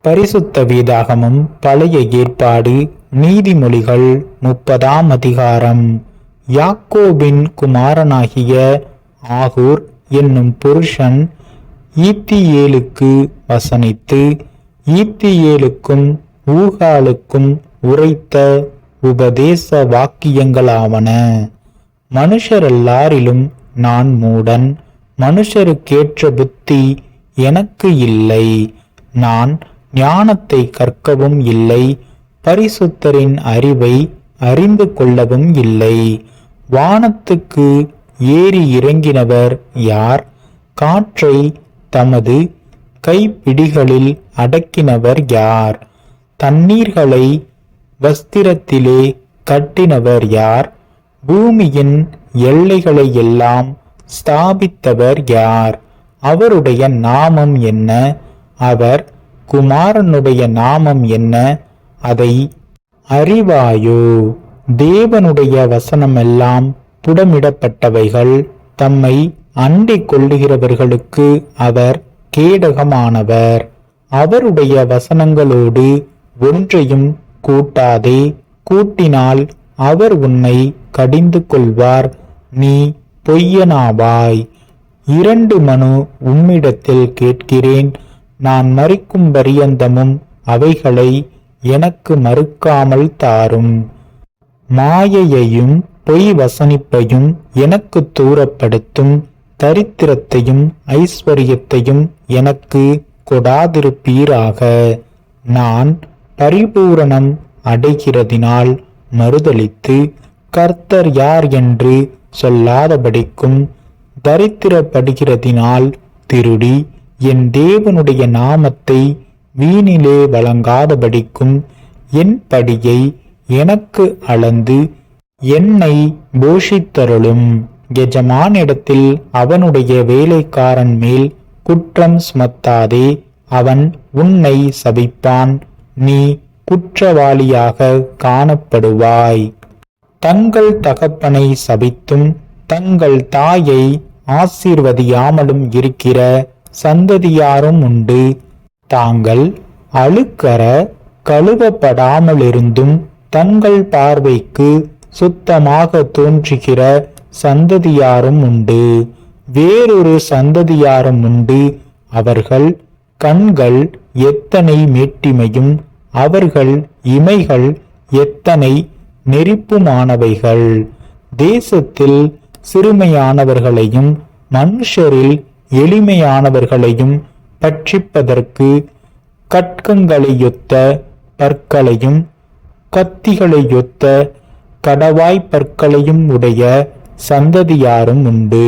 பரிசுத்த வேதாகமம் பழைய ஏற்பாடு நீதிமொழிகள் 30ஆம் அதிகாரம். யாக்கோபின் குமாரனாகிய ஆகூர் என்னும் புருஷன் ஈத்தியேலுக்கு வசனித்து ஈத்தியேலுக்கும் ஊகாலுக்கும் உரைத்த உபதேச வாக்கியங்களாவன. மனுஷரெல்லாரிலும் நான் மூடன், மனுஷருக்கேற்ற புத்தி எனக்கு இல்லை. நான் ஞானத்தை கற்கவும் இல்லை, பரிசுத்தரின் அறிவை அறிந்து கொள்ளவும் இல்லை. வானத்துக்கு ஏறி இறங்கினவர் யார்? காற்றை தமது கைப்பிடிகளில் அடக்கினவர் யார்? தண்ணீர்களை வஸ்திரத்திலே கட்டினவர் யார்? பூமியின் எல்லைகளை எல்லாம் ஸ்தாபித்தவர் யார்? அவருடைய நாமம் என்ன? அவர் குமாரனுடைய நாமம் என்ன? அதை அறிவாயோ? தேவனுடைய வசனமெல்லாம் புடமிடப்பட்டவைகள். தம்மை அண்டிக் கொள்ளுகிறவர்களுக்கு அவர் கேடகமானவர். அவருடைய வசனங்களோடு ஒன்றையும் கூட்டாதே, கூட்டினால் அவர் உன்னை கடிந்து கொள்வார், நீ பொய்யனாவாய். 2 மனு உம்மிடத்தில் கேட்கிறேன், நான் மரிக்கும் பரியந்தமும் அவைகளை எனக்கு மறுக்காமல் தாரும். மாயையையும் பொய் வசனிப்பையும் எனக்கு தூரப்படுத்தும். தரித்திரத்தையும் ஐஸ்வர்யத்தையும் எனக்கு கொடாதிருப்பீராக. நான் பரிபூரணம் அடைகிறதினால் மறுதலித்து கர்த்தர் யார் என்று சொல்லாதபடிக்கும், தரித்திரப்படுகிறதினால் திருடி என் தேவனுடைய நாமத்தை வீணிலே வழங்காதபடிக்கும், என் படியை எனக்கு அளந்து என்னை போஷித்தருளும். எஜமானிடத்தில் அவனுடைய வேலைக்காரன் மேல் குற்றம் சுமத்தாதே, அவன் உன்னை சபிப்பான், நீ குற்றவாளியாக காணப்படுவாய். தங்கள் தகப்பனை சபித்தும் தங்கள் தாயை ஆசீர்வதியாமலும் இருக்கிற சந்ததியாரும் உண்டு. தாங்கள் அழுக்கற கழுவப்படாமலிருந்தும் தங்கள் பார்வைக்கு சுத்தமாக தோன்றுகிற சந்ததியாரும் உண்டு. வேறொரு சந்ததியாரும் உண்டு. அவர்கள் கண்கள் எத்தனை மேட்டிமையும் அவர்கள் இமைகள் எத்தனை நெரிப்புமானவைகள். தேசத்தில் சிறுமையானவர்களையும் மனுஷரில் எளிமையானவர்களையும் பட்சிப்பதற்கு கட்கங்களையொத்த பற்களையும் கத்திகளையொத்த கடவாய்ப்பற்களையும் உடைய சந்ததியாரும் உண்டு.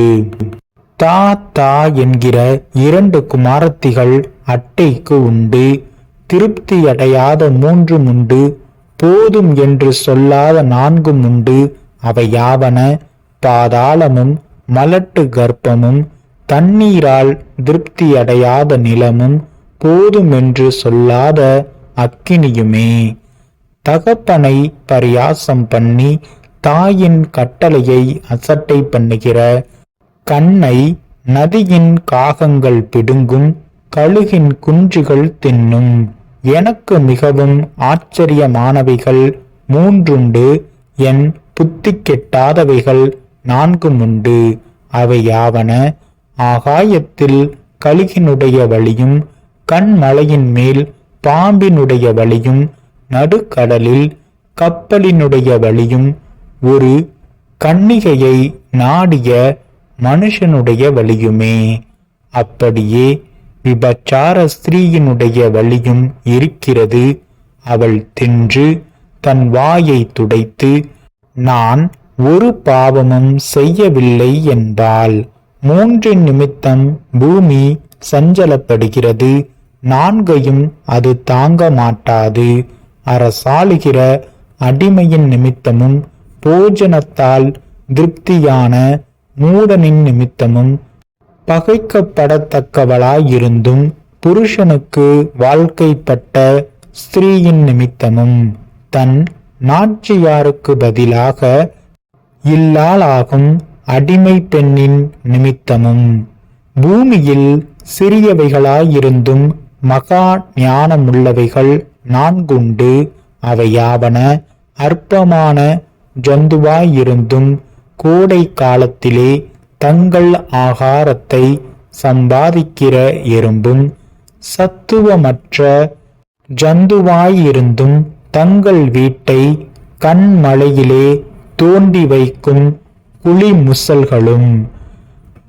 தா தா என்கிற 2 குமாரத்திகள் அட்டைக்கு உண்டு. திருப்தி அடையாத 3 உண்டு. போதும் என்று சொல்லாத 4 உண்டு. அவையாவன பாதாளமும் மலட்டு கர்ப்பமும் தண்ணீரால் திருப்தி அடையாத நிலமும் போதும் என்று சொல்லாத அக்கினியுமே. தகப்பனை பரியாசம் பண்ணி தாயின் கட்டளையை அசட்டை பண்ணுகிற கண்ணை நதியின் காகங்கள் பிடுங்கும், கழுகின் குஞ்சுகள் தின்னும். எனக்கு மிகவும் ஆச்சரியமானவைகள் 3 உண்டு. என் புத்தி கெட்டாதவைகள் 4 உண்டு. அவையாவன ஆகாயத்தில் கழுகினுடைய வழியும், கண்மலையின் மேல் பாம்பினுடைய வழியும், நடுக்கடலில் கப்பலினுடைய வழியும், ஒரு கன்னிகையை நாடிய மனுஷனுடைய வழியுமே. அப்படியே விபச்சார ஸ்திரீயினுடைய வழியும் இருக்கிறது. அவள் தின்று தன் வாயை துடைத்து, நான் ஒரு பாவமும் செய்யவில்லை என்பாள். 3 நிமித்தம் பூமி சஞ்சலப்படுகிறது, 4 அது தாங்க மாட்டாது. அரசாளுகிற அடிமையின் நிமித்தமும் போஜனத்தால் திருப்தியான மூடனின் நிமித்தமும் பகைக்கப்படத்தக்கவளாயிருந்தும் புருஷனுக்கு வாழ்க்கைப்பட்ட ஸ்திரீயின் நிமித்தமும் தன் நாச்சியாருக்கு பதிலாக இல்லாளாகும் அடிமை பெண்ணின் நிமித்தமும் பூமியில் சிறியவைகளாயிருந்தும் மகா ஞானமுள்ளவைகள் 4 உண்டு. அவையாவன: அற்பமான ஜந்துவாயிருந்தும் கோடை காலத்திலே தங்கள் ஆகாரத்தை சம்பாதிக்கிற எறும்பும், சத்துவமற்ற ஜந்துவாயிருந்தும் தங்கள் வீட்டை கண்மலையிலே தோண்டி வைக்கும் குழிமுசல்களும்,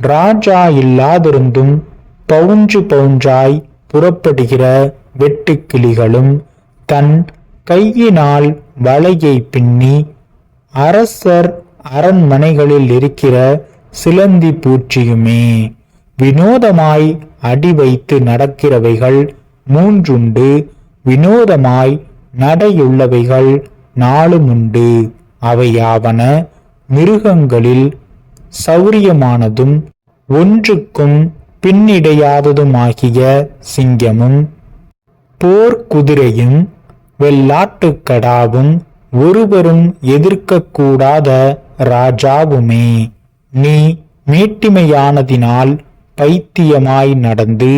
ராஜா இல்லாதிருந்தும் பவுஞ்சு பவுஞ்சாய் புறப்படுகிற வெட்டுக்கிளிகளும், தன் கையினால் வலையை பின்னி அரசர் அரண்மனைகளில் இருக்கிற சிலந்தி பூச்சியுமே. வினோதமாய் அடி வைத்து நடக்கிறவைகள் 3 உண்டு. வினோதமாய் நடையுள்ளவைகள் 4 உண்டு. அவையாவன: மிருகங்களில் சௌரியமானதும் ஒன்றுக்கும் பின்னிடையாததுமாகிய சிங்கமும், போர்க்குதிரையும் வெள்ளாட்டுக்கடாவும், ஒருவரும் எதிர்க்கக்கூடாத ராஜாவுமே. நீ மேட்டிமையானதினால் பைத்தியமாய் நடந்து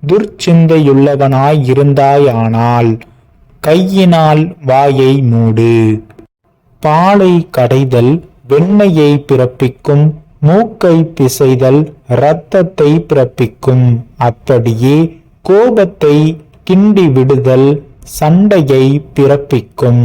துர்ச்சிந்தையுள்ளவனாயிருந்தாயானால் கையினால் வாயை மூடு. பாலை கடைதல் வெண்மையை பிறப்பிக்கும், மூக்கை பிசைதல் இரத்தத்தை பிறப்பிக்கும். அப்படியே கோபத்தை கிண்டி விடுதல் சண்டையை பிறப்பிக்கும்.